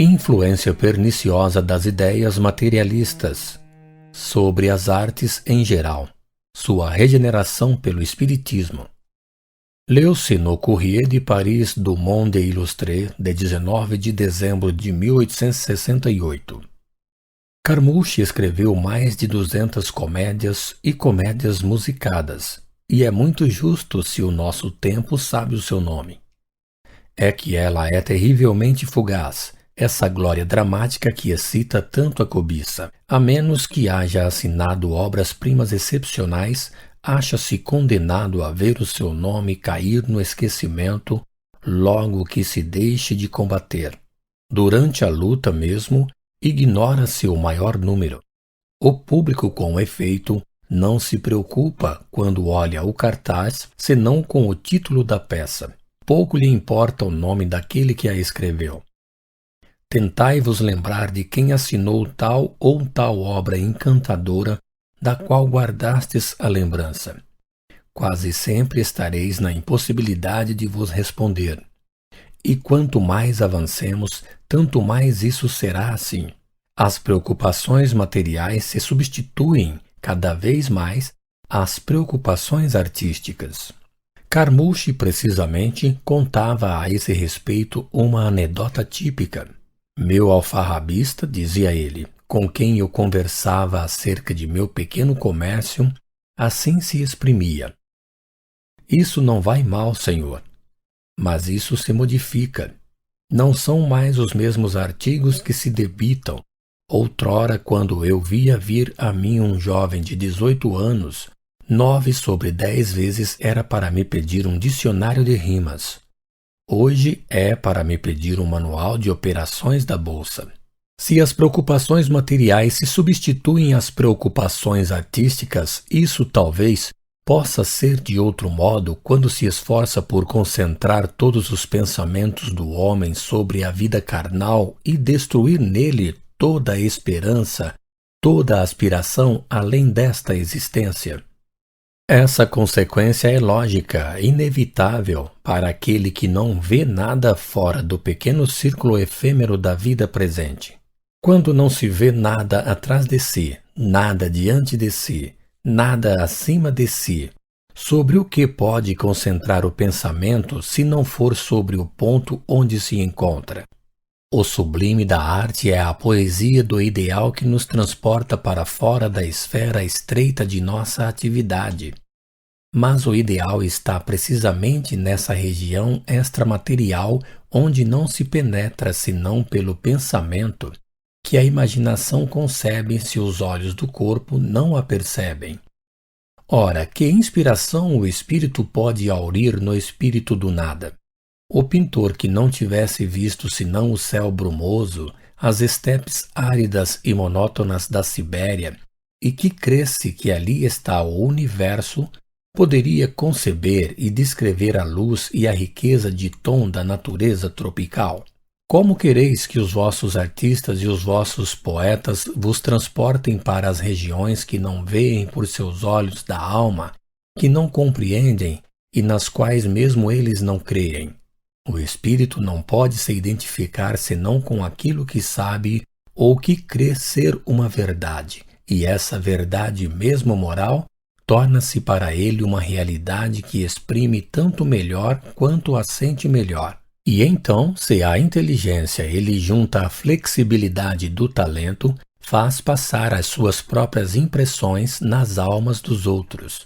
Influência perniciosa das ideias materialistas sobre as artes em geral. Sua regeneração pelo espiritismo. Leu-se no Courrier de Paris do Monde Illustré de 19 de dezembro de 1868. Carmouche escreveu mais de 200 comédias e comédias musicadas, e é muito justo se o nosso tempo sabe o seu nome. É que ela é terrivelmente fugaz, essa glória dramática que excita tanto a cobiça. A menos que haja assinado obras-primas excepcionais, acha-se condenado a ver o seu nome cair no esquecimento logo que se deixe de combater. Durante a luta mesmo, ignora-se o maior número. O público, com efeito, não se preocupa quando olha o cartaz, senão com o título da peça. Pouco lhe importa o nome daquele que a escreveu. Tentai-vos lembrar de quem assinou tal ou tal obra encantadora da qual guardastes a lembrança. Quase sempre estareis na impossibilidade de vos responder. E quanto mais avancemos, tanto mais isso será assim. As preocupações materiais se substituem, cada vez mais, às preocupações artísticas. Carmouche, precisamente, contava a esse respeito uma anedota típica. Meu alfarrabista, dizia ele, com quem eu conversava acerca de meu pequeno comércio, assim se exprimia. Isso não vai mal, senhor. Mas isso se modifica. Não são mais os mesmos artigos que se debitam. Outrora, quando eu via vir a mim um jovem de 18 anos, 9 sobre 10 vezes era para me pedir um dicionário de rimas. Hoje é para me pedir um manual de operações da bolsa. Se as preocupações materiais se substituem às preocupações artísticas, isso talvez possa ser de outro modo quando se esforça por concentrar todos os pensamentos do homem sobre a vida carnal e destruir nele toda a esperança, toda a aspiração além desta existência. Essa consequência é lógica, inevitável para aquele que não vê nada fora do pequeno círculo efêmero da vida presente. Quando não se vê nada atrás de si, nada diante de si, nada acima de si, sobre o que pode concentrar o pensamento se não for sobre o ponto onde se encontra? O sublime da arte é a poesia do ideal que nos transporta para fora da esfera estreita de nossa atividade. Mas o ideal está precisamente nessa região extramaterial onde não se penetra senão pelo pensamento, que a imaginação concebe se os olhos do corpo não a percebem. Ora, que inspiração o espírito pode aurir no espírito do nada? O pintor que não tivesse visto senão o céu brumoso, as estepes áridas e monótonas da Sibéria, e que cresce que ali está o universo, poderia conceber e descrever a luz e a riqueza de tom da natureza tropical? Como quereis que os vossos artistas e os vossos poetas vos transportem para as regiões que não veem por seus olhos da alma, que não compreendem e nas quais mesmo eles não creem? O espírito não pode se identificar senão com aquilo que sabe ou que crê ser uma verdade, e essa verdade mesmo moral torna-se para ele uma realidade que exprime tanto melhor quanto a sente melhor. E então, se a inteligência ele junta a flexibilidade do talento, faz passar as suas próprias impressões nas almas dos outros.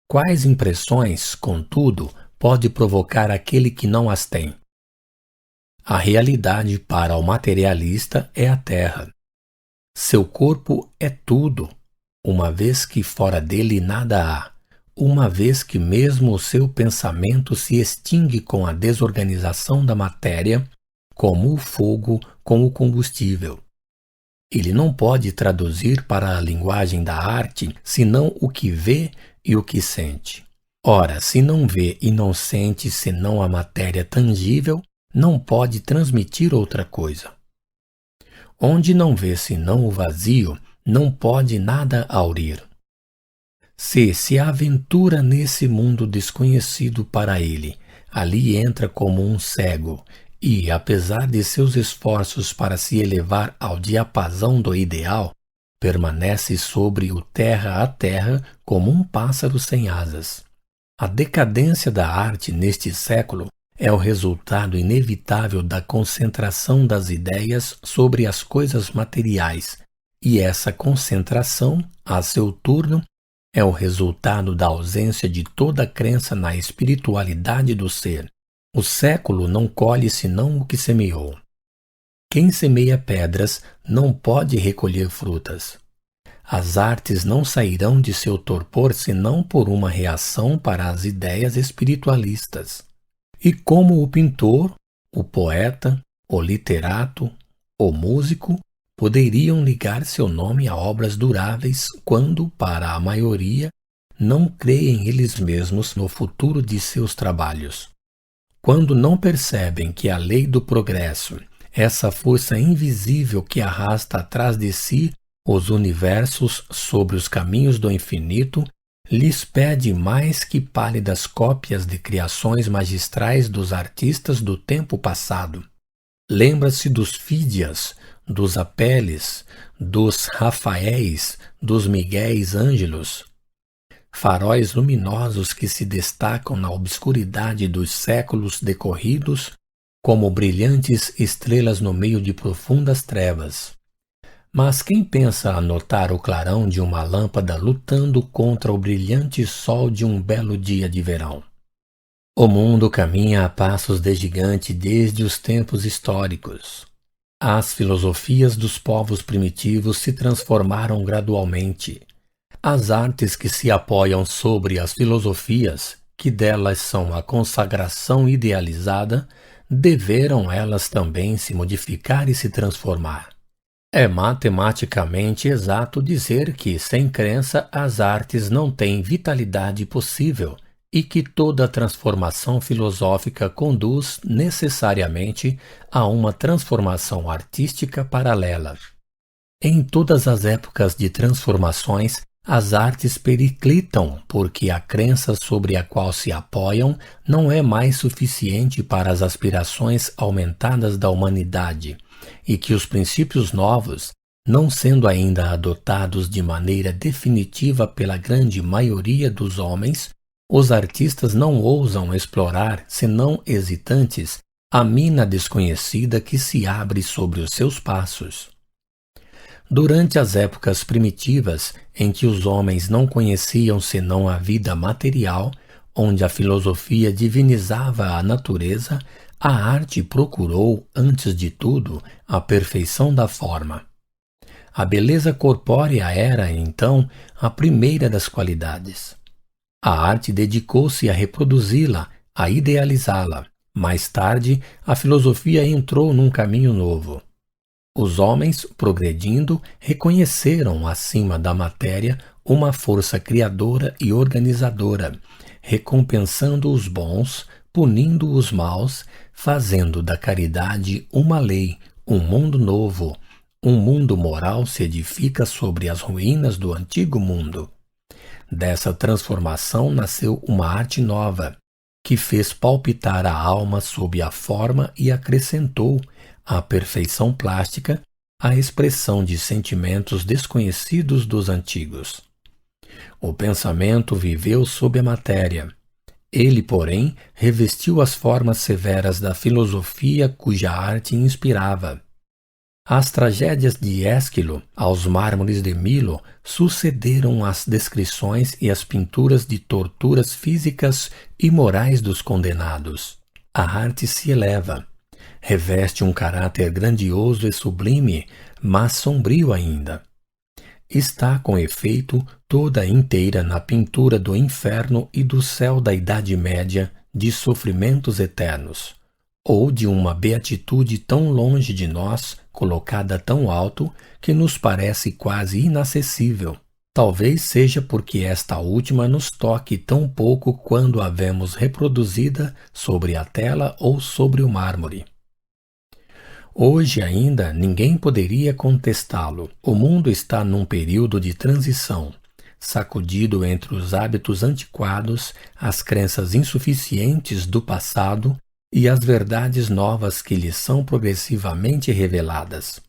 Quais impressões, contudo, pode provocar aquele que não as tem? A realidade para o materialista é a terra. Seu corpo é tudo, uma vez que fora dele nada há, uma vez que mesmo o seu pensamento se extingue com a desorganização da matéria, como o fogo com o combustível. Ele não pode traduzir para a linguagem da arte senão o que vê e o que sente. Ora, se não vê e não sente senão a matéria tangível, não pode transmitir outra coisa. Onde não vê senão o vazio, não pode nada aurir. Se aventura nesse mundo desconhecido para ele, ali entra como um cego, e, apesar de seus esforços para se elevar ao diapasão do ideal, permanece sobre o terra a terra como um pássaro sem asas. A decadência da arte neste século é o resultado inevitável da concentração das ideias sobre as coisas materiais, e essa concentração, a seu turno, é o resultado da ausência de toda crença na espiritualidade do ser. O século não colhe senão o que semeou. Quem semeia pedras não pode recolher frutas. As artes não sairão de seu torpor senão por uma reação para as ideias espiritualistas. E como o pintor, o poeta, o literato, o músico poderiam ligar seu nome a obras duráveis quando, para a maioria, não creem eles mesmos no futuro de seus trabalhos? Quando não percebem que a lei do progresso, essa força invisível que arrasta atrás de si os universos sobre os caminhos do infinito, lhes pede mais que pálidas cópias de criações magistrais dos artistas do tempo passado. Lembra-se dos Fídias, dos Apeles, dos Rafaéis, dos Miguéis Ângelos, faróis luminosos que se destacam na obscuridade dos séculos decorridos como brilhantes estrelas no meio de profundas trevas. Mas quem pensa anotar o clarão de uma lâmpada lutando contra o brilhante sol de um belo dia de verão? O mundo caminha a passos de gigante desde os tempos históricos. As filosofias dos povos primitivos se transformaram gradualmente. As artes que se apoiam sobre as filosofias, que delas são a consagração idealizada, deveram elas também se modificar e se transformar. É matematicamente exato dizer que, sem crença, as artes não têm vitalidade possível e que toda transformação filosófica conduz necessariamente a uma transformação artística paralela. Em todas as épocas de transformações, as artes periclitam porque a crença sobre a qual se apoiam não é mais suficiente para as aspirações aumentadas da humanidade, e que os princípios novos, não sendo ainda adotados de maneira definitiva pela grande maioria dos homens, os artistas não ousam explorar, senão hesitantes, a mina desconhecida que se abre sobre os seus passos. Durante as épocas primitivas, em que os homens não conheciam senão a vida material, onde a filosofia divinizava a natureza, a arte procurou, antes de tudo, a perfeição da forma. A beleza corpórea era, então, a primeira das qualidades. A arte dedicou-se a reproduzi-la, a idealizá-la. Mais tarde, a filosofia entrou num caminho novo. Os homens, progredindo, reconheceram acima da matéria uma força criadora e organizadora, recompensando os bons, punindo os maus, fazendo da caridade uma lei, um mundo novo. Um mundo moral se edifica sobre as ruínas do antigo mundo. Dessa transformação nasceu uma arte nova, que fez palpitar a alma sob a forma e acrescentou à perfeição plástica a expressão de sentimentos desconhecidos dos antigos. O pensamento viveu sob a matéria. Ele, porém, revestiu as formas severas da filosofia cuja arte inspirava. Às tragédias de Ésquilo, aos mármores de Milo, sucederam as descrições e as pinturas de torturas físicas e morais dos condenados. A arte se eleva, reveste um caráter grandioso e sublime, mas sombrio ainda. Está, com efeito, toda inteira na pintura do inferno e do céu da Idade Média, de sofrimentos eternos, ou de uma beatitude tão longe de nós, colocada tão alto, que nos parece quase inacessível. Talvez seja porque esta última nos toque tão pouco quando a vemos reproduzida sobre a tela ou sobre o mármore. Hoje ainda ninguém poderia contestá-lo. O mundo está num período de transição, sacudido entre os hábitos antiquados, as crenças insuficientes do passado e as verdades novas que lhes são progressivamente reveladas.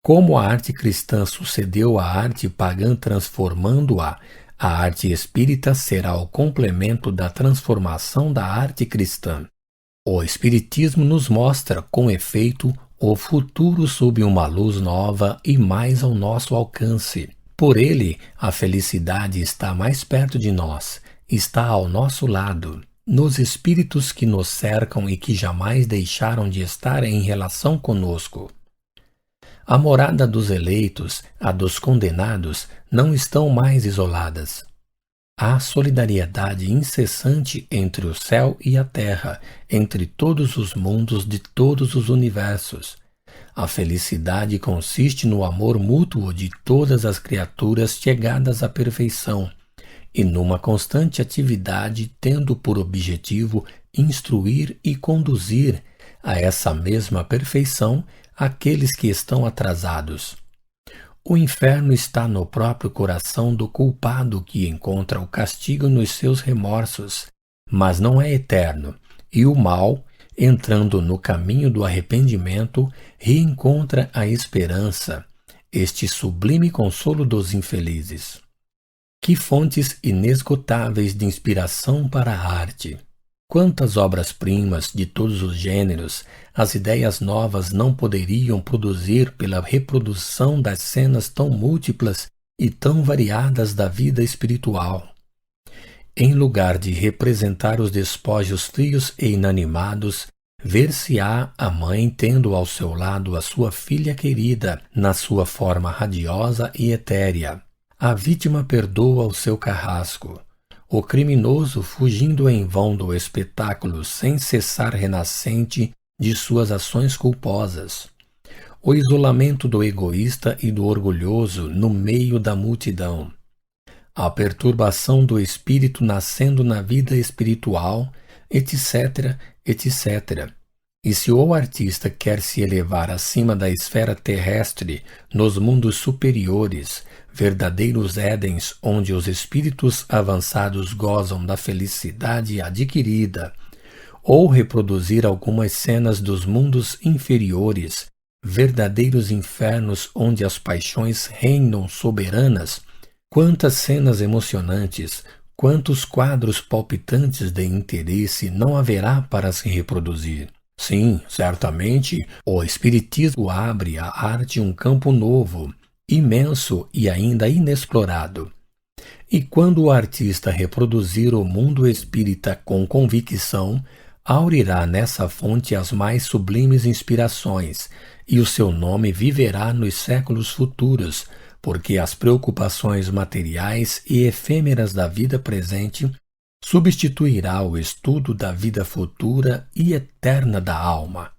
Como a arte cristã sucedeu à arte pagã transformando-a, a arte espírita será o complemento da transformação da arte cristã. O Espiritismo nos mostra, com efeito, o futuro sob uma luz nova e mais ao nosso alcance. Por ele, a felicidade está mais perto de nós, está ao nosso lado, nos espíritos que nos cercam e que jamais deixaram de estar em relação conosco. A morada dos eleitos, a dos condenados, não estão mais isoladas. Há solidariedade incessante entre o céu e a terra, entre todos os mundos de todos os universos. A felicidade consiste no amor mútuo de todas as criaturas chegadas à perfeição, e numa constante atividade tendo por objetivo instruir e conduzir a essa mesma perfeição aqueles que estão atrasados. O inferno está no próprio coração do culpado que encontra o castigo nos seus remorsos, mas não é eterno, e o mal, entrando no caminho do arrependimento, reencontra a esperança, este sublime consolo dos infelizes. Que fontes inesgotáveis de inspiração para a arte! Quantas obras-primas de todos os gêneros as ideias novas não poderiam produzir pela reprodução das cenas tão múltiplas e tão variadas da vida espiritual? Em lugar de representar os despojos frios e inanimados, ver-se-á a mãe tendo ao seu lado a sua filha querida, na sua forma radiosa e etérea. A vítima perdoa o seu carrasco. O criminoso fugindo em vão do espetáculo sem cessar renascente de suas ações culposas. O isolamento do egoísta e do orgulhoso no meio da multidão. A perturbação do espírito nascendo na vida espiritual, etc., etc. E se o artista quer se elevar acima da esfera terrestre, nos mundos superiores, verdadeiros édens onde os espíritos avançados gozam da felicidade adquirida, ou reproduzir algumas cenas dos mundos inferiores, verdadeiros infernos onde as paixões reinam soberanas, quantas cenas emocionantes, quantos quadros palpitantes de interesse não haverá para se reproduzir? Sim, certamente, o Espiritismo abre à arte um campo novo, imenso e ainda inexplorado. E quando o artista reproduzir o mundo espírita com convicção, aurirá nessa fonte as mais sublimes inspirações, e o seu nome viverá nos séculos futuros, porque as preocupações materiais e efêmeras da vida presente substituirá o estudo da vida futura e eterna da alma.